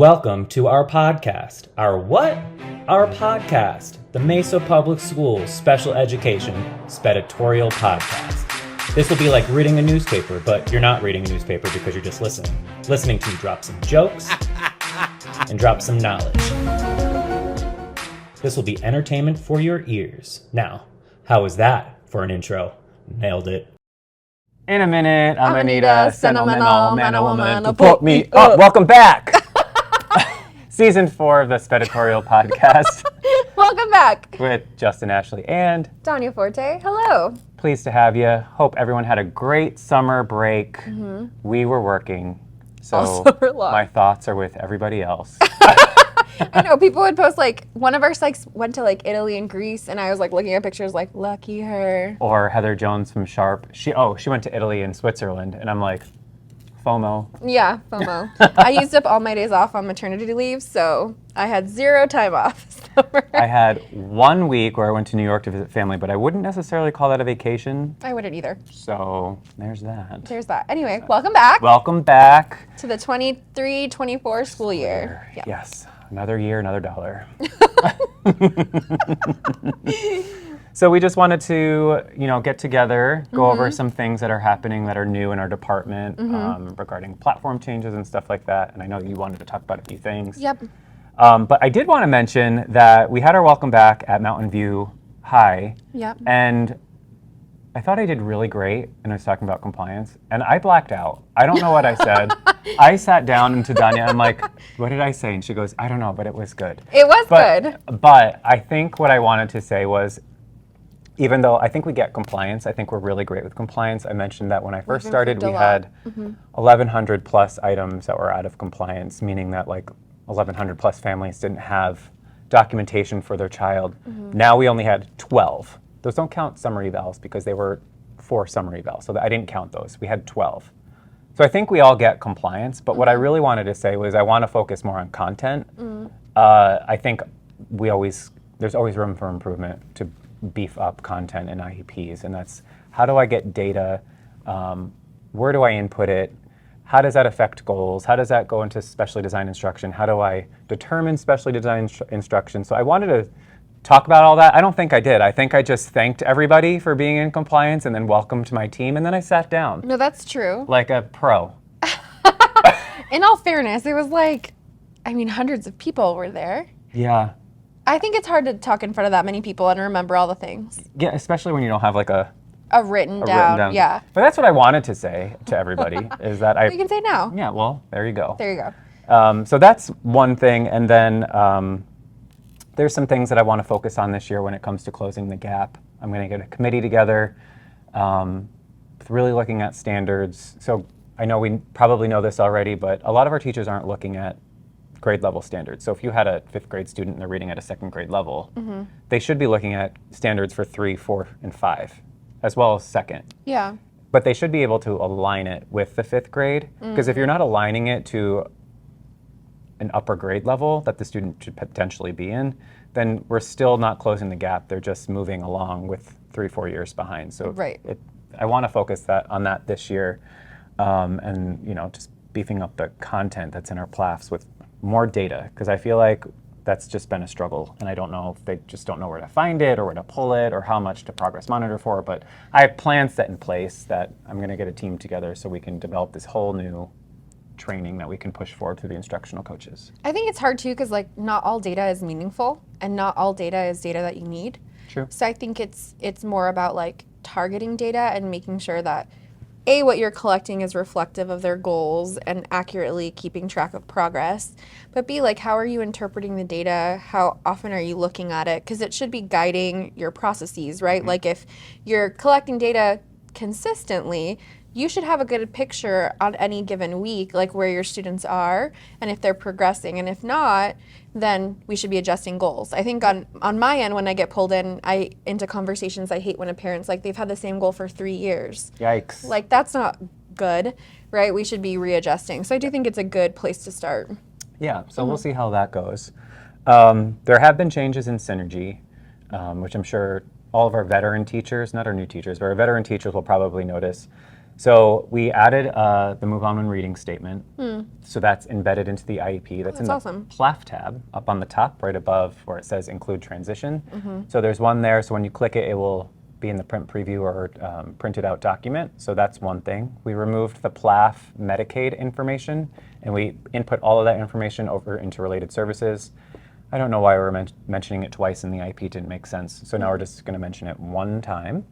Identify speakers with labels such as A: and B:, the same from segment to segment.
A: Welcome to our podcast. Our what? Our podcast, the Mesa Public Schools Special Education Editorial podcast. This will be like reading a newspaper, but you're not reading a newspaper because you're just listening. Listening to drop some jokes and drop some knowledge. This will be entertainment for your ears. Now, how was that for an intro? Nailed it.
B: In a minute, I'm gonna need a sentimental man or woman to put me up. Welcome back. Season 4 of the Editorial podcast.
C: Welcome back.
B: With Justin, Ashley, and
C: Danya Forte. Hello.
B: Pleased to have you. Hope everyone had a great summer break. Mm-hmm. We were working, so my thoughts are with everybody else.
C: I know, people would post like, one of our psychs went to like Italy and Greece, and I was like looking at pictures like, lucky her.
B: Or Heather Jones from Sharp. She went to Italy and Switzerland, and I'm like, FOMO.
C: Yeah, FOMO. I used up all my days off on maternity leave, so I had 0 time off this summer.
B: I had 1 week where I went to New York to visit family, but I wouldn't necessarily call that a vacation.
C: I wouldn't either.
B: So there's that.
C: There's that. Anyway, welcome back.
B: Welcome back.
C: To the 23-24 school year.
B: Yep. Yes, another year, another dollar. So we just wanted to, get together, go over some things that are happening that are new in our department regarding platform changes and stuff like that. And I know you wanted to talk about a few things.
C: Yep.
B: But I did want to mention that we had our welcome back at Mountain View High.
C: Yep.
B: And I thought I did really great, and I was talking about compliance, and I blacked out. I don't know what I said. I sat down into Danya, I'm like, what did I say? And she goes, I don't know, but it was good.
C: It was good.
B: But I think what I wanted to say was, even though I think we get compliance, I think we're really great with compliance. I mentioned that when I first started, we had 1,100 plus items that were out of compliance, meaning that like 1,100 plus families didn't have documentation for their child. Now we only had 12. Those don't count summary evals because they were 4 summary evals, so I didn't count those. We had 12. So I think we all get compliance, but what I really wanted to say was I want to focus more on content. I think there's always room for improvement to beef up content in IEPs, and that's how do I get data, where do I input it, how does that affect goals, how does that go into specially designed instruction, how do I determine specially designed instruction. So I wanted to talk about all that. I don't think I did. I think I just thanked everybody for being in compliance and then welcomed my team, and then I sat down.
C: No, that's true.
B: Like a pro.
C: In all fairness, it was like, hundreds of people were there.
B: Yeah.
C: I think it's hard to talk in front of that many people and remember all the things.
B: Yeah, especially when you don't have like a
C: written down. Yeah.
B: But that's what I wanted to say to everybody is that
C: you can say now.
B: Yeah, well, there you go.
C: There you go.
B: So that's one thing, and then there's some things that I want to focus on this year when it comes to closing the gap. I'm going to get a committee together, really looking at standards. So I know we probably know this already, but a lot of our teachers aren't looking at grade level standards. So if you had a 5th grade student and they're reading at a 2nd grade level, they should be looking at standards for 3, 4, and 5, as well as 2nd.
C: Yeah.
B: But they should be able to align it with the 5th grade, because if you're not aligning it to an upper grade level that the student should potentially be in, then we're still not closing the gap. They're just moving along with 3, 4 years behind. So I want to focus on that this year, and just beefing up the content that's in our PLAFs with more data, because I feel like that's just been a struggle, and I don't know if they just don't know where to find it or where to pull it or how much to progress monitor for, but I have plans set in place that I'm going to get a team together so we can develop this whole new training that we can push forward to the instructional coaches.
C: I think it's hard too, because like not all data is meaningful and not all data is data that you need.
B: True.
C: So I think it's more about like targeting data and making sure that what you're collecting is reflective of their goals and accurately keeping track of progress. But B, like, how are you interpreting the data? How often are you looking at it? Because it should be guiding your processes, right? Like if you're collecting data consistently, you should have a good picture on any given week, like where your students are and if they're progressing. And if not, then we should be adjusting goals. I think on my end, when I get pulled into conversations, I hate when a parent's like, they've had the same goal for 3 years.
B: Yikes.
C: Like, that's not good, right? We should be readjusting. So I do think it's a good place to start.
B: Yeah, so we'll see how that goes. There have been changes in Synergy, which I'm sure all of our veteran teachers, not our new teachers, but our veteran teachers will probably notice. So we added the Move On When Reading statement. So that's embedded into the IEP. That's in the
C: awesome.
B: PLAF tab up on the top, right above where it says Include Transition. So there's one there, so when you click it, it will be in the print preview or printed out document. So that's one thing. We removed the PLAF Medicaid information, and we input all of that information over into related services. I don't know why we're mentioning it twice in the IEP. Didn't make sense. So now we're just going to mention it one time.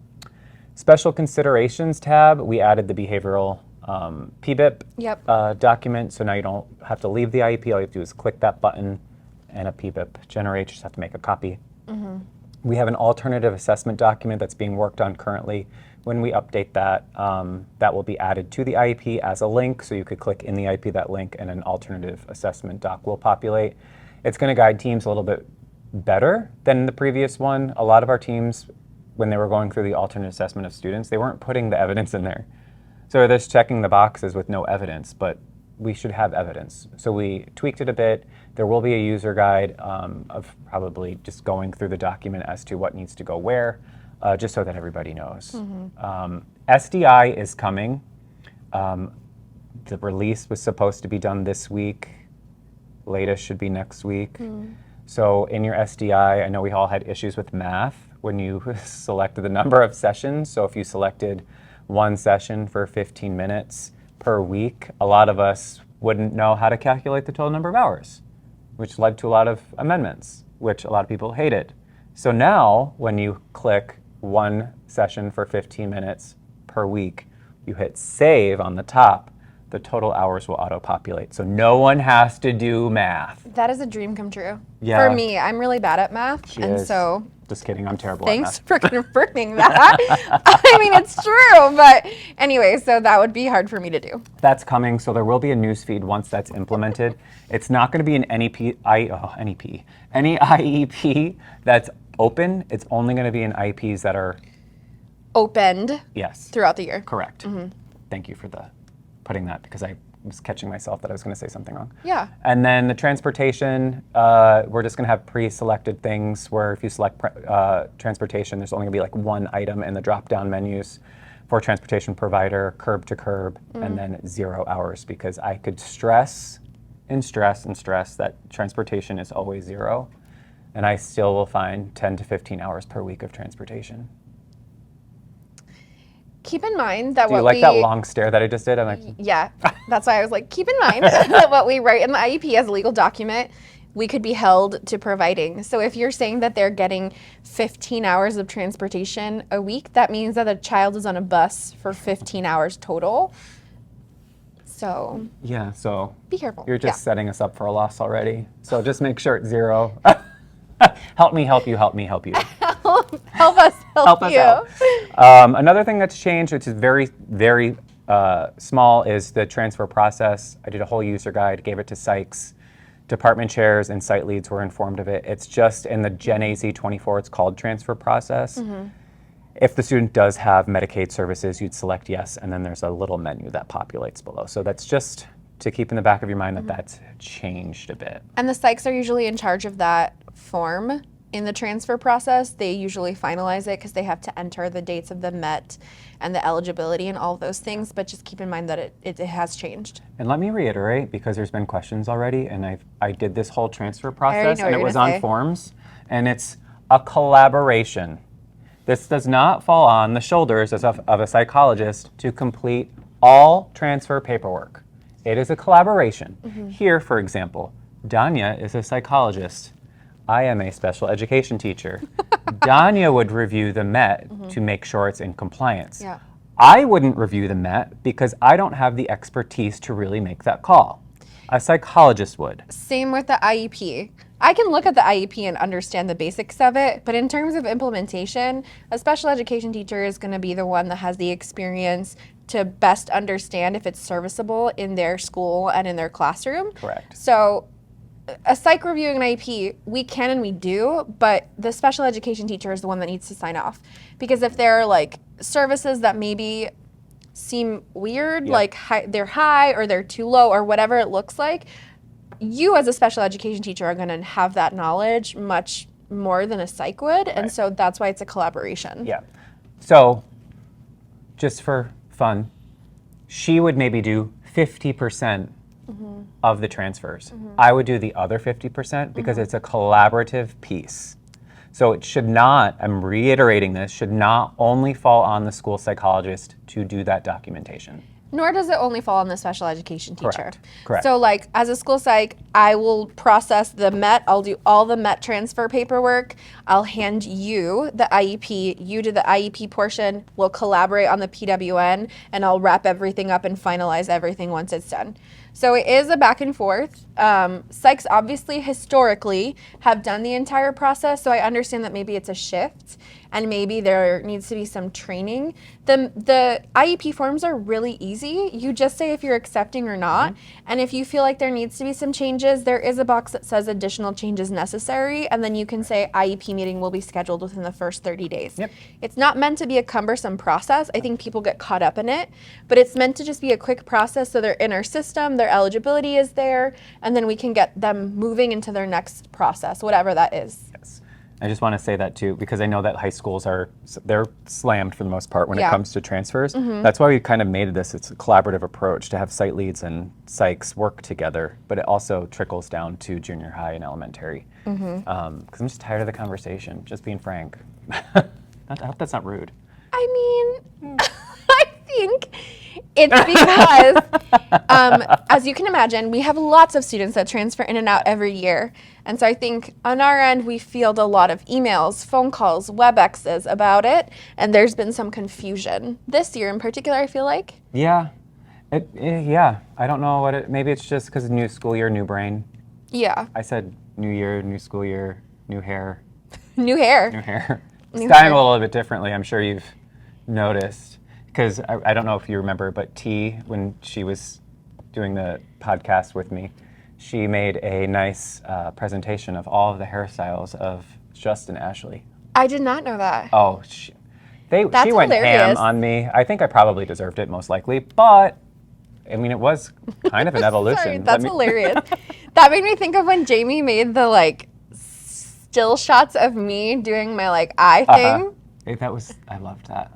B: Special Considerations tab, we added the behavioral PBIP document. So now you don't have to leave the IEP. All you have to do is click that button and a PBIP generates. You just have to make a copy. We have an alternative assessment document that's being worked on currently. When we update that, that will be added to the IEP as a link. So you could click in the IEP that link and an alternative assessment doc will populate. It's going to guide teams a little bit better than the previous one. A lot of our teams, when they were going through the alternate assessment of students, they weren't putting the evidence in there. So they're just checking the boxes with no evidence, but we should have evidence. So we tweaked it a bit. There will be a user guide of probably just going through the document as to what needs to go where, just so that everybody knows. SDI is coming. The release was supposed to be done this week. Latest should be next week. So in your SDI, I know we all had issues with math when you selected the number of sessions. So if you selected one session for 15 minutes per week, a lot of us wouldn't know how to calculate the total number of hours, which led to a lot of amendments, which a lot of people hated. So now when you click one session for 15 minutes per week, you hit save on the top, the total hours will auto-populate. So no one has to do math.
C: That is a dream come true.
B: Yeah.
C: For me, I'm really bad at math.
B: She
C: and
B: is.
C: so
B: Just kidding, I'm terrible at
C: thanks
B: math.
C: for confirming that. I mean, it's true, but anyway, so that would be hard for me to do.
B: That's coming, so there will be a news feed once that's implemented. It's not going to be an any IEP that's open. It's only going to be in IEPs that are
C: Opened
B: yes,
C: throughout the year.
B: correct. Thank you for putting that because I was catching myself that I was going to say something wrong.
C: Yeah.
B: And then the transportation, we're just going to have pre-selected things where if you select transportation, there's only going to be like one item in the drop-down menus for transportation provider, curb to curb, and then 0 hours because I could stress and stress and stress that transportation is always 0, and I still will find 10 to 15 hours per week of transportation.
C: Keep in mind that
B: Do you like that long stare that I just did? I'm like,
C: yeah, that's why I was like, keep in mind that what we write in the IEP as a legal document, we could be held to providing. So if you're saying that they're getting 15 hours of transportation a week, that means that a child is on a bus for 15 hours total. So
B: yeah, so
C: be careful.
B: you're just setting us up for a loss already. So just make sure it's 0. Help me, help you, help me, help you.
C: Help us help you.
B: Us out. Another thing that's changed, which is very, very small, is the transfer process. I did a whole user guide, gave it to psychs. Department chairs and site leads were informed of it. It's just in the Gen AZ 24, it's called transfer process. If the student does have Medicaid services, you'd select yes, and then there's a little menu that populates below. So that's just to keep in the back of your mind that that's changed a bit.
C: And the psychs are usually in charge of that form in the transfer process. They usually finalize it because they have to enter the dates of the MET and the eligibility and all of those things, but just keep in mind that it has changed.
B: And let me reiterate, because there's been questions already, and I did this whole transfer
C: already
B: process,
C: know
B: and
C: what
B: it
C: you're
B: was
C: gonna
B: on
C: say.
B: forms, and it's a collaboration. This does not fall on the shoulders of a psychologist to complete all transfer paperwork. It is a collaboration. Here, for example, Danya is a psychologist. I am a special education teacher. Danya would review the MET to make sure it's in compliance.
C: Yeah.
B: I wouldn't review the MET because I don't have the expertise to really make that call. A psychologist would.
C: Same with the IEP. I can look at the IEP and understand the basics of it, but in terms of implementation, a special education teacher is going to be the one that has the experience to best understand if it's serviceable in their school and in their classroom.
B: Correct.
C: So a psych reviewing an IEP, we can and we do, but the special education teacher is the one that needs to sign off. Because if there are like services that maybe seem weird, like they're high or they're too low or whatever it looks like, you as a special education teacher are going to have that knowledge much more than a psych would. And so that's why it's a collaboration.
B: Yeah. So just for fun, she would maybe do 50% of the transfers. I would do the other 50% because it's a collaborative piece. So it should not, I'm reiterating this, should not only fall on the school psychologist to do that documentation.
C: Nor does it only fall on the special education teacher.
B: Correct.
C: So like as a school psych, I will process the MET, I'll do all the MET transfer paperwork, I'll hand you the IEP, you do the IEP portion, we'll collaborate on the PWN, and I'll wrap everything up and finalize everything once it's done. So it is a back and forth. Psychs obviously historically have done the entire process, so I understand that maybe it's a shift and maybe there needs to be some training. The IEP forms are really easy. You just say if you're accepting or not, and if you feel like there needs to be some changes, there is a box that says additional changes necessary, and then you can say IEP meeting will be scheduled within the first 30 days.
B: Yep.
C: It's not meant to be a cumbersome process. I think people get caught up in it, but it's meant to just be a quick process so they're in our system, their eligibility is there, and then we can get them moving into their next process, whatever that is.
B: Yes. I just want to say that too, because I know that high schools they're slammed for the most part when it comes to transfers. That's why we kind of made this, it's a collaborative approach to have site leads and psychs work together, but it also trickles down to junior high and elementary. Because I'm just tired of the conversation, just being frank. I hope that's not rude.
C: I mean, I think it's because, as you can imagine, we have lots of students that transfer in and out every year. And so I think on our end, we field a lot of emails, phone calls, WebExes about it. And there's been some confusion this year in particular, I feel like.
B: Yeah. Yeah. I don't know maybe it's just because new school year, new brain.
C: Yeah.
B: I said new year, new school year, new hair.
C: New hair.
B: New hair.
C: New
B: It's dying
C: hair.
B: a little bit differently, I'm sure you've noticed. Because I don't know if you remember, but T, when she was doing the podcast with me, she made a nice presentation of all of the hairstyles of Justin Ashley.
C: I did not know that.
B: Oh, she went
C: hilarious.
B: ham on me. I think I probably deserved it, most likely, but I mean, it was kind of an evolution.
C: Sorry, that's hilarious. That made me think of when Jamie made the like still shots of me doing my like eye thing.
B: I loved that.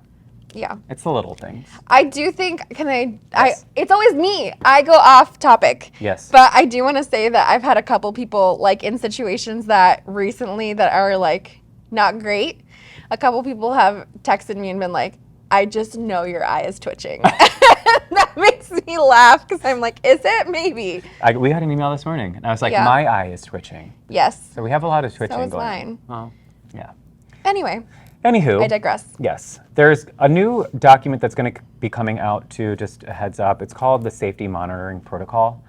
C: Yeah.
B: It's the little things.
C: I do think,
B: Yes.
C: it's always me. I go off topic.
B: Yes.
C: But I do want to say that I've had a couple people like in situations that recently that are like not great. A couple people have texted me and been like, I just know your eye is twitching. That makes me laugh because I'm like, is it? Maybe.
B: We had an email this morning, and I was like,
C: Yeah.
B: my eye is twitching.
C: Yes.
B: So we have a lot of twitching
C: So is
B: going
C: mine.
B: on. Well, yeah.
C: Anyway,
B: Anywho.
C: I digress.
B: Yes. There's a new document that's going to be coming out too, just a heads up. It's called the Safety Monitoring Protocol.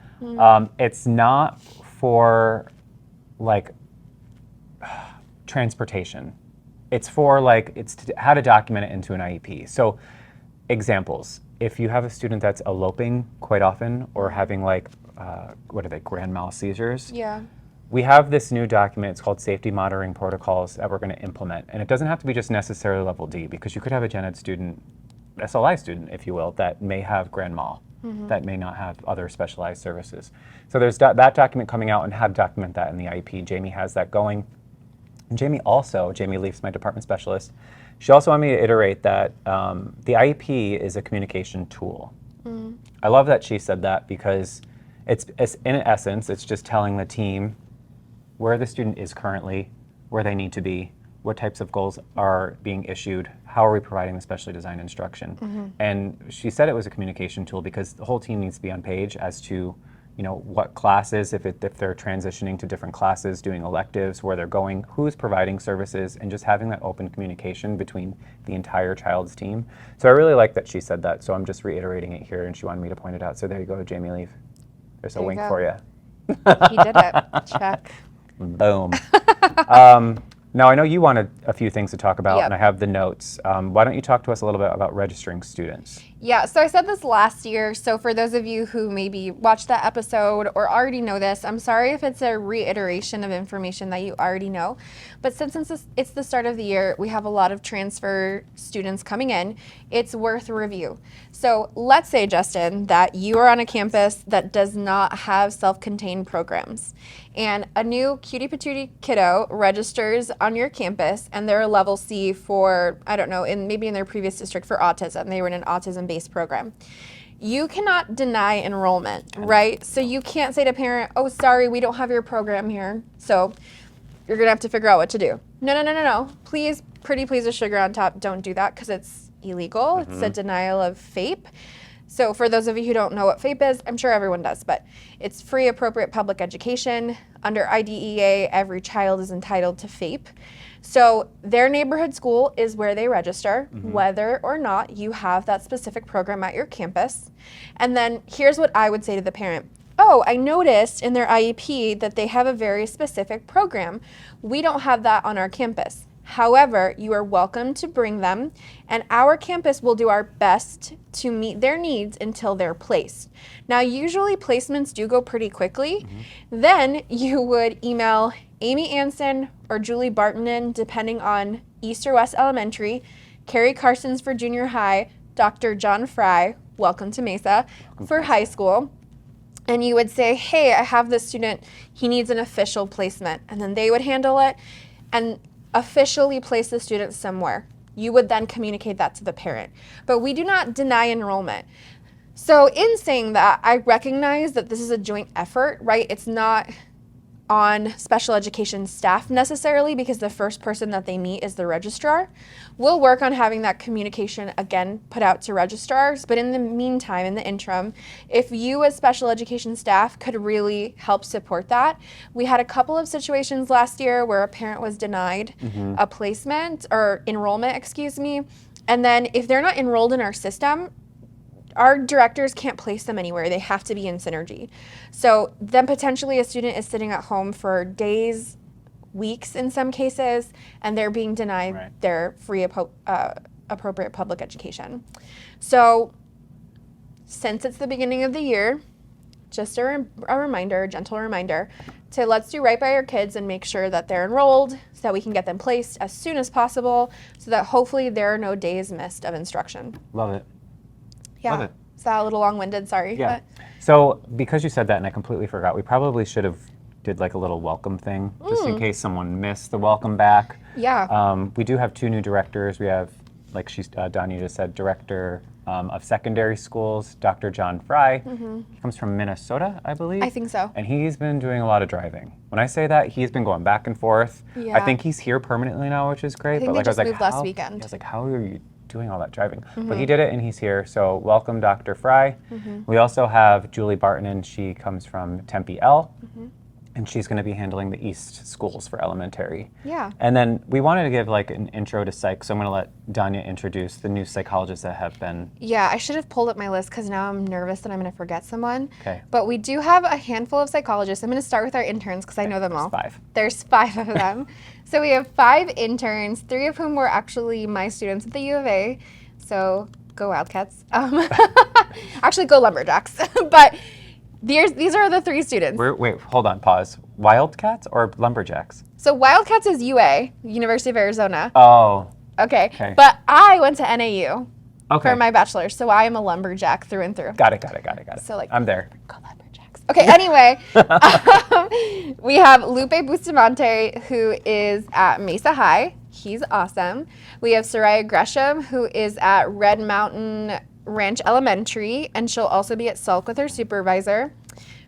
B: It's not for like transportation. It's for how to document it into an IEP. So examples, if you have a student that's eloping quite often or having grand mal seizures,
C: Yeah.
B: we have this new document. It's called Safety Monitoring Protocols that we're going to implement. And it doesn't have to be just necessarily level D, because you could have a gen ed student, SLI student, if you will, that may have grand mal, that may not have other specialized services. So there's that document coming out, and how to document that in the IEP. Jamie has that going. And Jamie Leafs, my department specialist, she also wanted me to iterate that the IEP is a communication tool. I love that she said that, because it's in essence, it's just telling the team where the student is currently, where they need to be, what types of goals are being issued, how are we providing the specially designed instruction. And she said it was a communication tool because the whole team needs to be on page as to what classes, if they're transitioning to different classes, doing electives, where they're going, who's providing services, and just having that open communication between the entire child's team. So I really like that she said that, so I'm just reiterating it here, and she wanted me to point it out. So there you go, Jamie Leaf. There's a
C: There you
B: wink
C: go.
B: for you.
C: He did it. Check.
B: Boom. Now, I know you wanted a few things to talk about,
C: Yep.
B: and I have the notes. Why don't you talk to us a little bit about registering students?
C: Yeah, so I said this last year. So for those of you who maybe watched that episode or already know this, I'm sorry if it's a reiteration of information that you already know. But since it's the start of the year, we have a lot of transfer students coming in. It's worth a review. So let's say, Justin, that you are on a campus that does not have self-contained programs. And a new cutie patootie kiddo registers on your campus, and they're a level C for, I don't know, maybe in their previous district for autism. They were in an autism-based program. you cannot deny enrollment, right? So you can't say to a parent, oh, sorry, we don't have your program here, so you're going to have to figure out what to do. No. Please, pretty please with sugar on top, don't do that because it's illegal. It's a denial of FAPE. So for those of you who don't know what FAPE is, I'm sure everyone does, but it's free appropriate public education. Under IDEA, every child is entitled to FAPE. So their neighborhood school is where they register, whether or not you have that specific program at your campus. And then here's what I would say to the parent. Oh, I noticed in their IEP that they have a very specific program. We don't have that on our campus. However, you are welcome to bring them, and our campus will do our best to meet their needs until they're placed. Now, usually placements do go pretty quickly. Then you would email Amy Anson or Julie Bartonen, depending on East or West Elementary, Carrie Carsons for junior high, Dr. John Fry, welcome to Mesa, for high school. And you would say, hey, I have this student, he needs an official placement. And then they would handle it and officially place the student somewhere. You would then communicate that to the parent. But we do not deny enrollment. So in saying that, I recognize that this is a joint effort, right? It's not on special education staff necessarily, because the first person that they meet is the registrar. We'll work on having that communication again put out to registrars, but in the meantime, in the interim, if you as special education staff could really help support that. We had a couple of situations last year where a parent was denied a placement or enrollment, excuse me, and then if they're not enrolled in our system, our directors can't place them anywhere. They have to be in Synergy. So then potentially a student is sitting at home for days, weeks in some cases, and they're being denied their free appropriate public education. So since it's the beginning of the year, just a reminder, a gentle reminder, to let's do right by our kids and make sure that they're enrolled so that we can get them placed as soon as possible so that hopefully there are no days missed of instruction.
B: Love it.
C: Yeah.
B: Love it.
C: Is that a little long-winded? Sorry.
B: Yeah. So because you said that and I completely forgot, we probably should have did like a little welcome thing just in case someone missed the welcome back.
C: Yeah.
B: We do have 2 new directors. We have, like Danya just said, Director of Secondary Schools, Dr. John Fry. He comes from Minnesota, I believe.
C: I think so.
B: And he's been doing a lot of driving. When I say that, he's been going back and forth.
C: Yeah.
B: I think he's here permanently now, which is great.
C: I think
B: but
C: they
B: like,
C: just
B: I was
C: moved
B: like,
C: last weekend.
B: I was like, how are you doing all that driving? But he did it and he's here. So welcome, Dr. Fry. We also have Julie Bartonen. She comes from Tempe L. And she's going to be handling the East schools for elementary.
C: Yeah.
B: And then we wanted to give like an intro to psych, so I'm going to let Danya introduce the new psychologists that have been.
C: Yeah, I should have pulled up my list because now I'm nervous that I'm going to forget someone.
B: Okay.
C: But we do have a handful of psychologists. I'm going to start with our interns because I know them all.
B: There's 5.
C: There's 5 of them. So we have 5 interns, 3 of whom were actually my students at the U of A. So go Wildcats. Actually, go Lumberjacks. But these are the 3 students.
B: Wait, hold on, pause. Wildcats or Lumberjacks?
C: So Wildcats is UA, University of Arizona.
B: Oh.
C: Okay. But I went to NAU
B: Okay.
C: for my bachelor's, so I am a lumberjack through and through.
B: Got it.
C: So like,
B: I'm there.
C: go Lumberjacks. Okay, anyway, we have Lupe Bustamante, who is at Mesa High. He's awesome. We have Soraya Gresham, who is at Red Mountain Ranch Elementary, and she'll also be at Salk with her supervisor.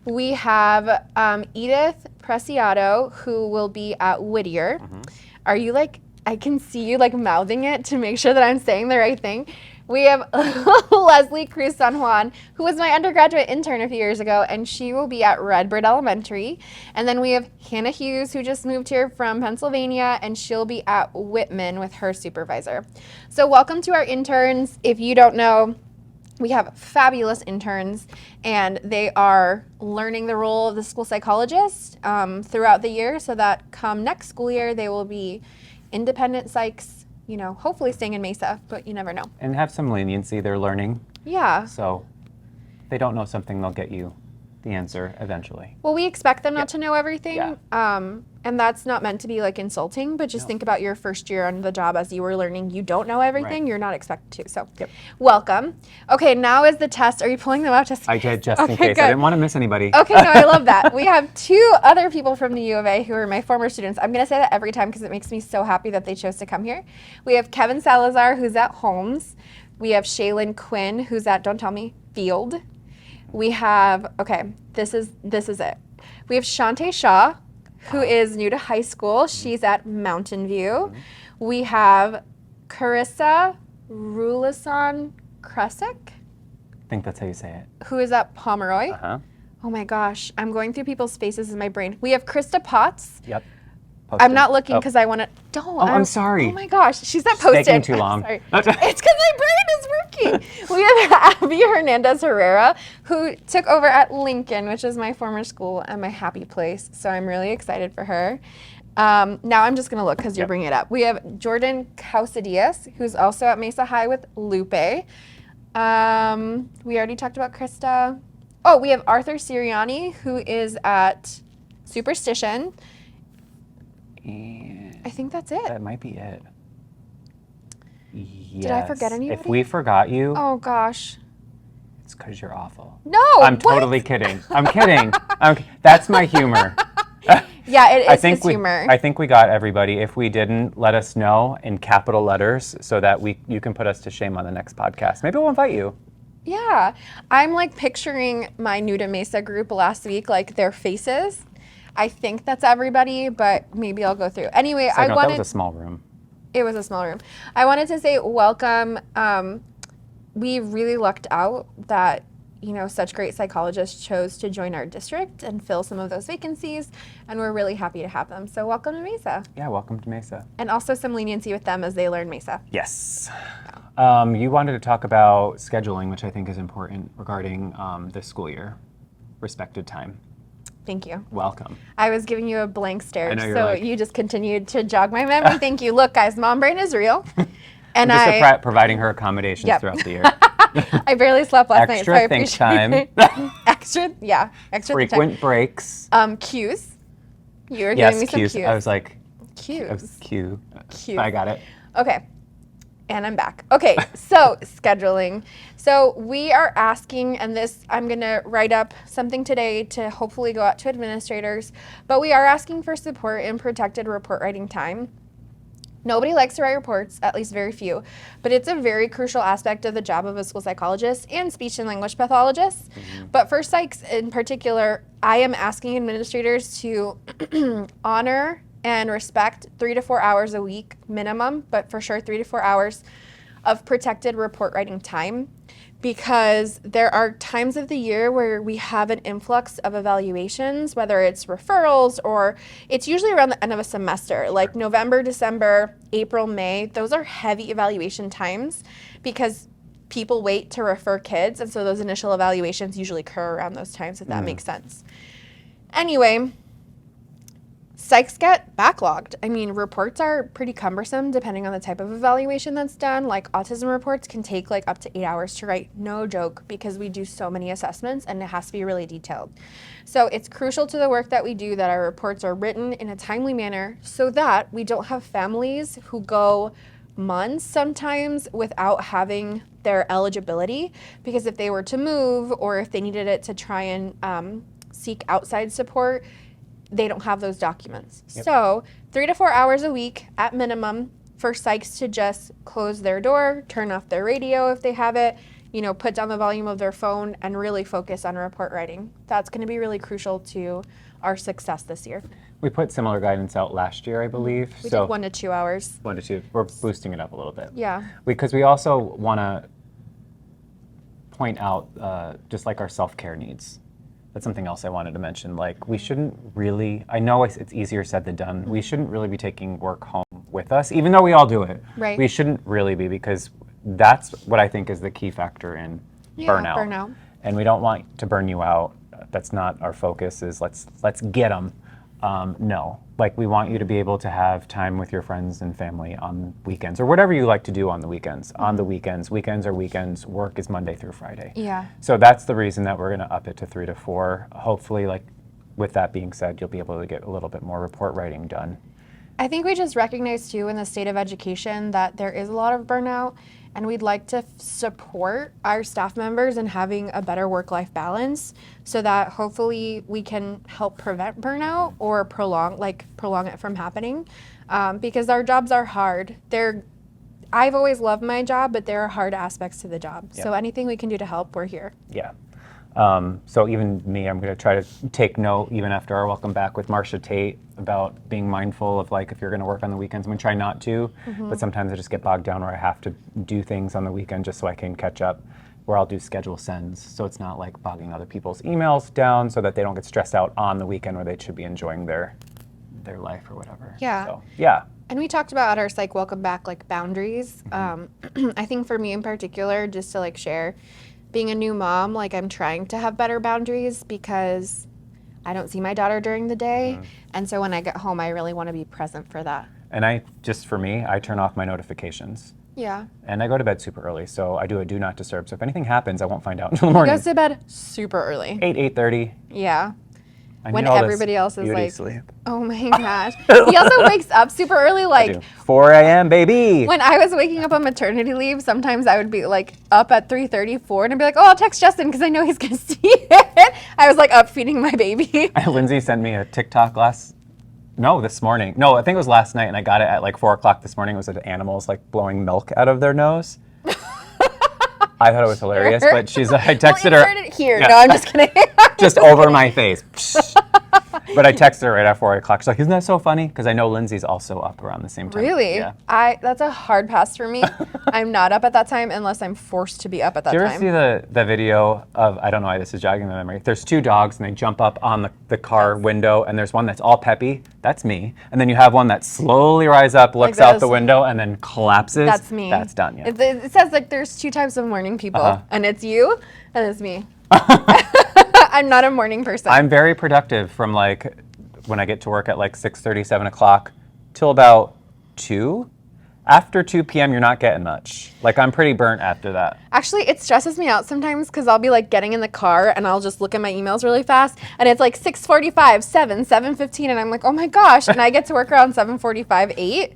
C: We have Edith Preciado, who will be at Whittier. Are you like, I can see you like mouthing it to make sure that I'm saying the right thing. We have Leslie Cruz San Juan, who was my undergraduate intern a few years ago, and she will be at Redbird Elementary. And then we have Hannah Hughes, who just moved here from Pennsylvania, and she'll be at Whitman with her supervisor. So welcome to our interns. If you don't know, we have fabulous interns, and they are learning the role of the school psychologist throughout the year so that come next school year, they will be independent psychs, you know, hopefully staying in Mesa, but you never know.
B: And have some leniency. They're learning.
C: Yeah.
B: So if they don't know something, they'll get you the answer eventually.
C: Well, we expect them not to know everything.
B: Yeah.
C: And that's not meant to be like insulting, but just think about your first year on the job as you were learning. You don't know everything.
B: Right.
C: You're not expected to. So welcome. Okay, now is the test. Are you pulling them up?
B: I did just in case.
C: Good.
B: I didn't want to miss anybody.
C: Okay, no, I love that. We have 2 other people from the U of A who are my former students. I'm going to say that every time because it makes me so happy that they chose to come here. We have Kevin Salazar, who's at Holmes. We have Shaylin Quinn, who's at, don't tell me, Field. We have, okay, this is it. We have Shantae Shaw, who is new to high school. She's at Mountain View. We have Carissa Rulasan Kresick,
B: I think that's how you say it.
C: who is at Pomeroy.
B: Uh-huh.
C: Oh my gosh, I'm going through people's faces in my brain. We have Krista Potts.
B: Yep.
C: I'm
B: Posted.
C: not looking
B: Oh.
C: because I want to. Don't.
B: Oh, I'm sorry.
C: Oh my gosh, she's at
B: It's taking
C: Posted.
B: too
C: I'm
B: long.
C: sorry. It's because my brain is working. We have Abby Hernandez Herrera, who took over at Lincoln, which is my former school and my happy place. So I'm really excited for her. Now I'm just going to look because you're bringing it up. We have Jordan Causadias, who's also at Mesa High with Lupe. We already talked about Krista. Oh, we have Arthur Siriani, who is at Superstition.
B: And
C: I think that's it.
B: that might be it. Yes.
C: Did I forget anybody?
B: If we forgot you,
C: Oh gosh.
B: it's because you're awful.
C: No.
B: I'm
C: what?
B: totally kidding. I'm kidding. That's my humor.
C: Yeah, it is his
B: we,
C: humor.
B: I think we got everybody. If we didn't, let us know in capital letters so that you can put us to shame on the next podcast. Maybe we'll invite you.
C: Yeah. I'm like picturing my new to Mesa group last week, like their faces. I think that's everybody, but maybe I'll go through. Anyway,
B: Side
C: I
B: note,
C: wanted.
B: that was a small room.
C: It was a small room. I wanted to say welcome. We really lucked out that, such great psychologists chose to join our district and fill some of those vacancies, and we're really happy to have them. So welcome to Mesa.
B: Yeah, welcome to Mesa.
C: And also some leniency with them as they learn Mesa.
B: Yes. You wanted to talk about scheduling, which I think is important regarding this school year, respected time.
C: Thank you.
B: Welcome.
C: I was giving you a blank stare,
B: I know, you're
C: so
B: like-
C: you just continued to jog my memory. Thank you. Look, guys, mom brain is real. And
B: Just
C: I
B: providing her accommodations
C: Yep.
B: throughout the year.
C: I barely slept last night, so I
B: Extra think
C: appreciate
B: time.
C: it. Extra think
B: Frequent breaks.
C: time. Cues. You were
B: Yes,
C: giving me some
B: cues.
C: cues.
B: I was like,
C: Cues.
B: cue.
C: Cues.
B: I got it.
C: Okay. And I'm back. Okay, so scheduling. So we are asking, and this, I'm going to write up something today to hopefully go out to administrators, but we are asking for support in protected report writing time. Nobody likes to write reports, at least very few, but it's a very crucial aspect of the job of a school psychologist and speech and language pathologist. But for psychs in particular, I am asking administrators to honor and respect 3 to 4 hours a week minimum, but for sure 3 to 4 hours of protected report writing time, because there are times of the year where we have an influx of evaluations, whether it's referrals or it's usually around the end of a semester, like November, December, April, May. Those are heavy evaluation times because people wait to refer kids, and so those initial evaluations usually occur around those times, if that makes sense. Anyway, psychs get backlogged. I mean, reports are pretty cumbersome depending on the type of evaluation that's done. Like autism reports can take like up to 8 hours to write, no joke, because we do so many assessments and it has to be really detailed. So it's crucial to the work that we do that our reports are written in a timely manner so that we don't have families who go months sometimes without having their eligibility, because if they were to move or if they needed it to try and seek outside support, they don't have those documents.
B: Yep.
C: So 3 to 4 hours a week at minimum for psychs to just close their door, turn off their radio if they have it, put down the volume of their phone and really focus on report writing. That's going to be really crucial to our success this year.
B: We put similar guidance out last year, I believe.
C: We
B: so
C: did 1 to 2 hours.
B: 1 to 2. We're boosting it up a little bit.
C: Yeah.
B: Because we also want to point out just like our self-care needs. That's something else I wanted to mention. Like, we shouldn't really, I know it's easier said than done, we shouldn't really be taking work home with us, even though we all do it.
C: Right.
B: We shouldn't really be, because that's what I think is the key factor in burnout. And we don't want to burn you out. That's not our focus, is let's get them. No, like, we want you to be able to have time with your friends and family on weekends, or whatever you like to do on the weekends. On the weekends, weekends are weekends, work is Monday through Friday.
C: Yeah.
B: So that's the reason that we're going to up it to 3 to 4. Hopefully, like, with that being said, you'll be able to get a little bit more report writing done.
C: I think we just recognize too in the state of education that there is a lot of burnout, and we'd like to support our staff members in having a better work-life balance so that hopefully we can help prevent burnout or prolong it from happening, because our jobs are hard. I've always loved my job, but there are hard aspects to the job.
B: Yeah.
C: So anything we can do to help, we're here.
B: Yeah. So even me, I'm going to try to take note, even after our welcome back with Marcia Tate, about being mindful of like if you're going to work on the weekends. I'm going to try not to, but sometimes I just get bogged down where I have to do things on the weekend just so I can catch up, where I'll do schedule sends. So it's not like bogging other people's emails down so that they don't get stressed out on the weekend where they should be enjoying their life or whatever.
C: Yeah.
B: So, yeah.
C: And we talked about at our psych welcome back, like boundaries. I think for me in particular, just to like share, being a new mom, like I'm trying to have better boundaries because I don't see my daughter during the day. And so when I get home, I really want to be present for that.
B: And I turn off my notifications.
C: Yeah.
B: And I go to bed super early, so I do a do not disturb. So if anything happens, I won't find out until the morning.
C: He goes to bed super early.
B: 8:30.
C: Yeah.
B: I
C: When
B: need all this
C: everybody else is
B: beauty
C: like,
B: sleep.
C: oh my gosh. He also wakes up super early.
B: I
C: Like
B: do. 4 a.m., baby.
C: when I was waking up on maternity leave, sometimes I would be like up at 3:34 and I'd be like, oh, I'll text Justin because I know he's going to see it. I was like up feeding my baby.
B: Lindsay sent me a TikTok this morning. No, I think it was last night, and I got it at like 4 o'clock this morning. It was the animals like blowing milk out of their nose. I thought it was hilarious, but I texted her.
C: Insert it here.
B: Yeah.
C: No, I'm just kidding.
B: Just over my face. But I texted her right at 4 o'clock. She's like, isn't that so funny? Because I know Lindsay's also up around the same time.
C: Really?
B: Yeah.
C: That's a hard pass for me. I'm not up at that time unless I'm forced to be up at that
B: Do you ever
C: time.
B: see the video of, I don't know why this is jogging my memory, there's two dogs and they jump up on the car window, and there's one that's all peppy, that's me, and then you have one that slowly rises up, looks out the window, and then collapses.
C: That's me.
B: That's done, yeah.
C: It says like there's two types of morning people, and it's you and it's me. I'm not a morning person.
B: I'm very productive from like when I get to work at like 6:30, 7 o'clock till about 2. After 2 p.m., you're not getting much. Like, I'm pretty burnt after that.
C: Actually, it stresses me out sometimes because I'll be like getting in the car and I'll just look at my emails really fast, and it's like 6:45, 7, 7:15, and I'm like, oh my gosh, and I get to work around 7:45, 8,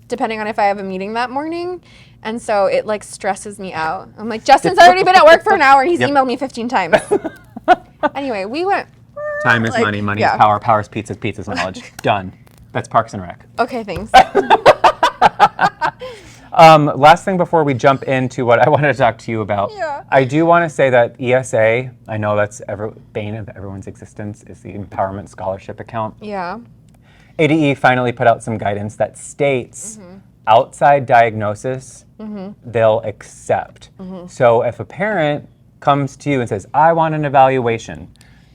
C: depending on if I have a meeting that morning, and so it like stresses me out. I'm like, Justin's already been at work for an hour and he's emailed me 15 times. Anyway, we went.
B: Time is money, money is power, power is pizza, pizza is knowledge. Done. That's Parks and Rec.
C: Okay, thanks.
B: Last thing before we jump into what I wanted to talk to you about, I do want to say that ESA, I know that's bane of everyone's existence, is the Empowerment Scholarship Account.
C: Yeah.
B: ADE finally put out some guidance that states outside diagnosis, they'll accept. So if a parent comes to you and says, I want an evaluation,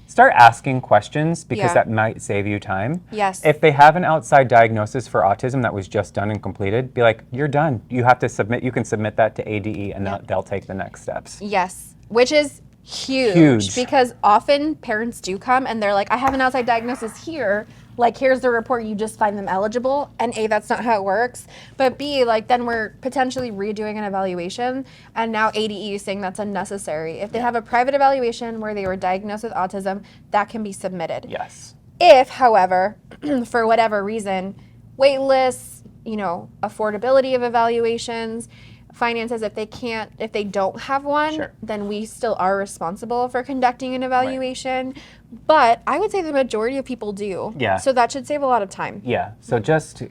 B: start asking questions because that might save you time.
C: Yes.
B: If they have an outside diagnosis for autism that was just done and completed, be like, you're done. You have to submit, you can submit that to ADE and they'll take the next steps.
C: Yes, which is huge because often parents do come and they're like, I have an outside diagnosis here. Like, here's the report, you just find them eligible. And A, that's not how it works. But B, like, then we're potentially redoing an evaluation. And now ADE is saying that's unnecessary. If they have a private evaluation where they were diagnosed with autism, that can be submitted.
B: Yes.
C: If, however, for whatever reason, wait lists, affordability of evaluations, finances, if they don't have one, then we still are responsible for conducting an evaluation. Right. But I would say the majority of people do.
B: Yeah.
C: So that should save a lot of time.
B: Yeah. So just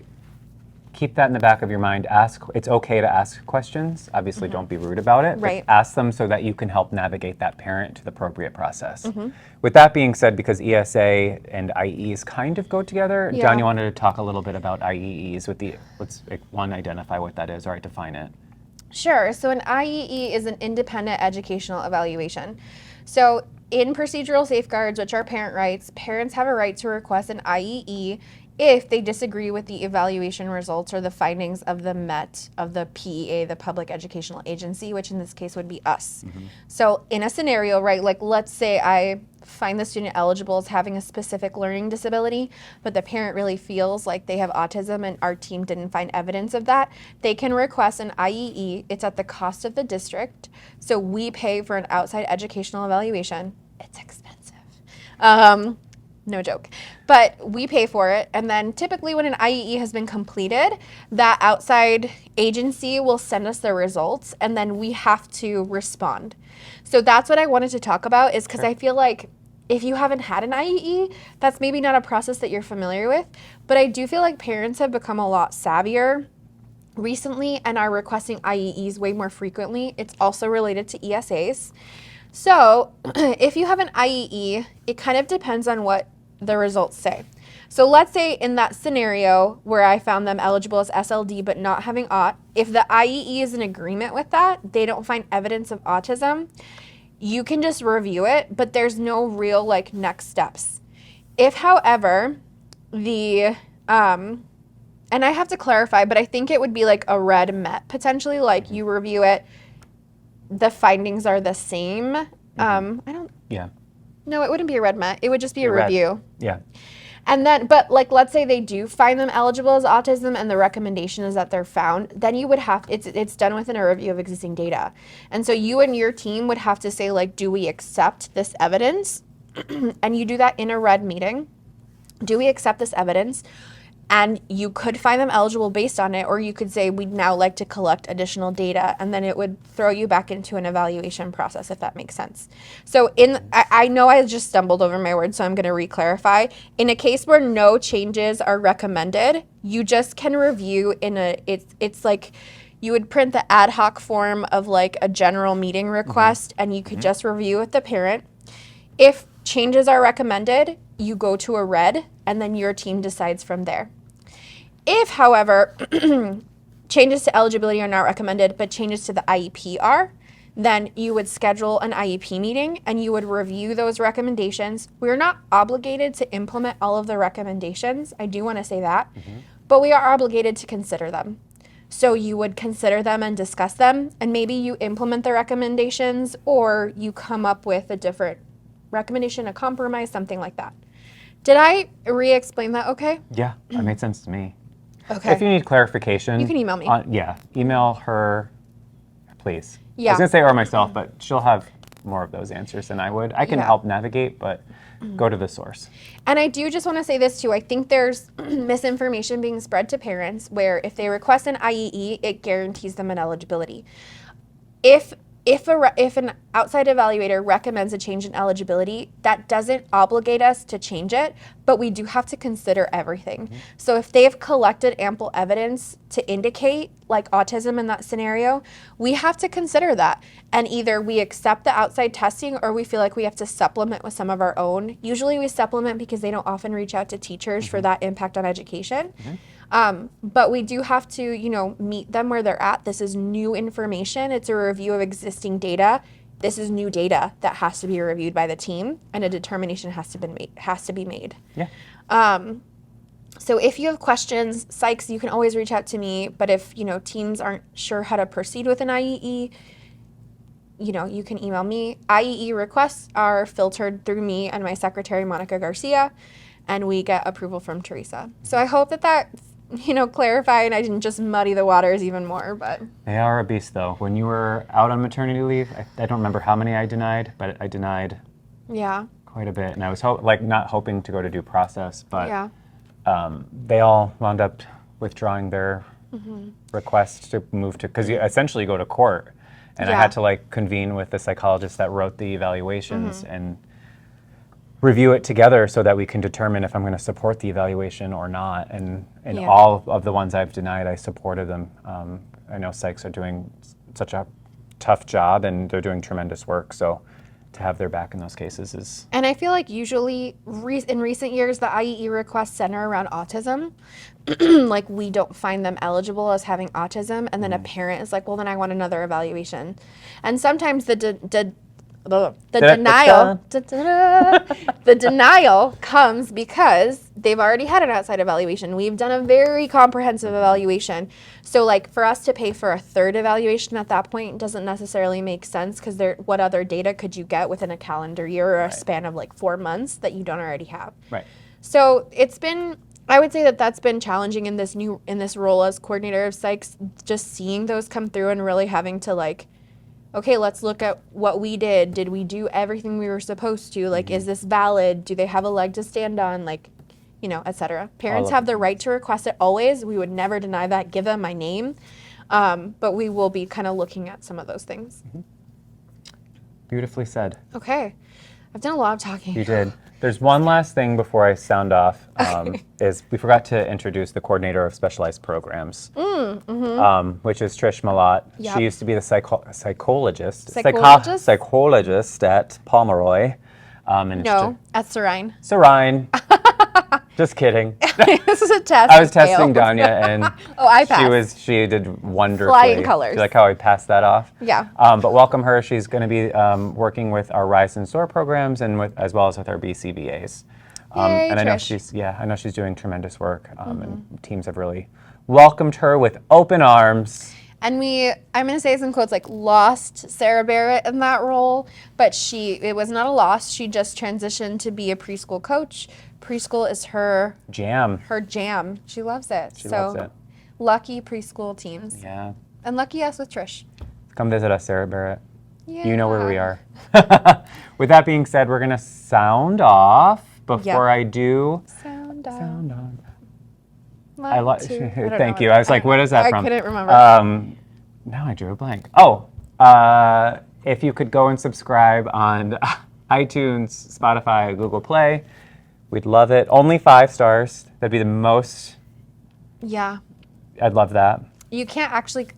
B: keep that in the back of your mind. It's okay to ask questions. Obviously, don't be rude about it.
C: Right.
B: But ask them so that you can help navigate that parent to the appropriate process. With that being said, because ESA and IEEs kind of go together, John, you wanted to talk a little bit about IEEs let's identify what that is, or define it.
C: Sure. So an IEE is an independent educational evaluation. So in procedural safeguards, which are parent rights, parents have a right to request an IEE if they disagree with the evaluation results or the findings of the MET of the PEA, the Public Educational Agency, which in this case would be us. So in a scenario, right, like let's say I find the student eligible as having a specific learning disability, but the parent really feels like they have autism and our team didn't find evidence of that, they can request an IEE. It's at the cost of the district. So we pay for an outside educational evaluation. It's expensive. No joke. But we pay for it, and then typically when an IEE has been completed, that outside agency will send us the results, and then we have to respond. So that's what I wanted to talk about, is because I feel like if you haven't had an IEE, that's maybe not a process that you're familiar with, but I do feel like parents have become a lot savvier recently and are requesting IEEs way more frequently, it's also related to ESAs. So if you have an IEE, it kind of depends on what the results say. So let's say in that scenario where I found them eligible as SLD but not having aught, if the IEE is in agreement with that, they don't find evidence of autism, you can just review it, but there's no real like next steps. If, however, and I have to clarify, but I think it would be like a red met potentially, like you review it, the findings are the same.
B: Yeah.
C: No, it wouldn't be a red met. It would just be a
B: Red.
C: review.
B: Yeah.
C: And then, but like, let's say they do find them eligible as autism and the recommendation is that they're found, then you would have, it's done within a review of existing data. And so you and your team would have to say like, do we accept this evidence? And you do that in a red meeting. Do we accept this evidence? And you could find them eligible based on it, or you could say, we'd now like to collect additional data, and then it would throw you back into an evaluation process, if that makes sense. So I know I just stumbled over my words, so I'm gonna re-clarify. In a case where no changes are recommended, you just can review it's like, you would print the ad hoc form of like a general meeting request, and you could just review with the parent. If changes are recommended, you go to a red, and then your team decides from there. If, however, changes to eligibility are not recommended, but changes to the IEP are, then you would schedule an IEP meeting and you would review those recommendations. We're not obligated to implement all of the recommendations. I do want to say that, but we are obligated to consider them. So you would consider them and discuss them, and maybe you implement the recommendations or you come up with a different recommendation, a compromise, something like that. Did I re-explain that okay?
B: Yeah, that made sense to me.
C: Okay.
B: If you need clarification,
C: You can email me.
B: Email her, please. I
C: Yeah.
B: was gonna say or myself, but she'll have more of those answers than I would. I can
C: Yeah.
B: help navigate, but go to the source.
C: And I do just want to say this too. I think there's misinformation being spread to parents where if they request an IEE, it guarantees them an eligibility. If an outside evaluator recommends a change in eligibility, that doesn't obligate us to change it, but we do have to consider everything. So if they've collected ample evidence to indicate like autism in that scenario, we have to consider that. And either we accept the outside testing or we feel like we have to supplement with some of our own. Usually we supplement because they don't often reach out to teachers for that impact on education. But we do have to, meet them where they're at. This is new information. It's a review of existing data. This is new data that has to be reviewed by the team, and a determination has to be made.
B: Yeah.
C: So if you have questions, psychs, you can always reach out to me. But if teams aren't sure how to proceed with an IEE, you can email me. IEE requests are filtered through me and my secretary, Monica Garcia, and we get approval from Teresa. So I hope that clarify and I didn't just muddy the waters even more. But
B: They are a beast, though. When you were out on maternity leave, I don't remember how many I denied, but I denied quite a bit. And I was not hoping to go to due process, but they all wound up withdrawing their request to move to, because you essentially go to court. And I had to convene with the psychologist that wrote the evaluations and review it together so that we can determine if I'm going to support the evaluation or not. And all of the ones I've denied, I supported them. I know psychs are doing such a tough job and they're doing tremendous work. So to have their back in those cases is...
C: And I feel like usually in recent years, the IEE requests center around autism. Like we don't find them eligible as having autism. And then a parent is like, well, then I want another evaluation. And sometimes the denial comes because they've already had an outside evaluation. We've done a very comprehensive evaluation. So for us to pay for a third evaluation at that point doesn't necessarily make sense because what other data could you get within a calendar year or a span of 4 months that you don't already have?
B: Right.
C: So I would say that's been challenging in this role as coordinator of psychs, just seeing those come through and really having to okay, let's look at what we did. Did we do everything we were supposed to? Is this valid? Do they have a leg to stand on? Et cetera. Parents have the right to request it always. We would never deny that. Give them my name. But we will be kind of looking at some of those things.
B: Beautifully said.
C: Okay. I've done a lot of talking.
B: You did. There's one last thing before I sound off, is we forgot to introduce the coordinator of specialized programs, which is Trish Malott.
C: Yep.
B: She used to be the psychologist at Pomeroy.
C: No, at Serine.
B: Serine. Just kidding.
C: This is a test.
B: I was testing Danya, and
C: I passed.
B: she did wonderfully.
C: Flying colors.
B: Do you like how I passed that off?
C: Yeah.
B: But welcome her. She's going to be working with our Rise and Soar programs and as well as with our BCBAs.
C: Yay,
B: and I know
C: Trish.
B: she's doing tremendous work, and teams have really welcomed her with open arms.
C: And I'm going to say some quotes, like, lost Sarah Barrett in that role, but it was not a loss. She just transitioned to be a preschool coach. Preschool is her
B: jam.
C: She loves it.
B: She loves it.
C: Lucky preschool teams.
B: Yeah.
C: And lucky us with Trish.
B: Come visit us, Sarah Barrett.
C: Yeah.
B: You know where we are. With that being said, we're going to sound off. Before I do,
C: sound off.
B: Thank you. I was like, what is that from?
C: I couldn't remember.
B: Now I drew a blank. If you could go and subscribe on iTunes, Spotify, Google Play, we'd love it. Only 5 stars. That'd be the most.
C: Yeah.
B: I'd love that.
C: You can't actually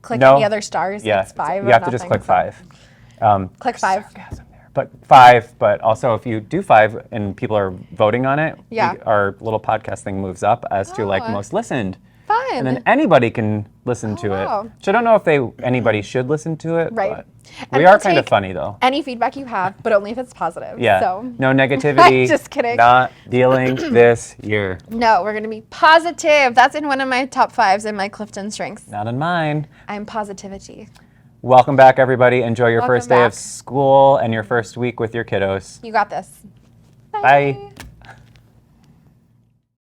C: click any other stars.
B: Yeah.
C: It's 5.
B: You have to just click 5.
C: Click 5.
B: Sarcasm there. But 5. But also, if you do 5 and people are voting on it, our little podcast thing moves up as to like most listened.
C: Fun.
B: And then anybody can listen to it. So I don't know if anybody should listen to it.
C: Right.
B: But we are kind of funny though.
C: Any feedback you have, but only if it's positive.
B: Yeah.
C: So.
B: No negativity.
C: Just kidding.
B: Not dealing this year.
C: No, we're going to be positive. That's in one of my top 5s in my Clifton strengths.
B: Not in mine.
C: I'm positivity.
B: Welcome back, everybody. Enjoy your
C: Welcome
B: first day of
C: back.
B: school and your first week with your kiddos.
C: You got this.
B: Bye.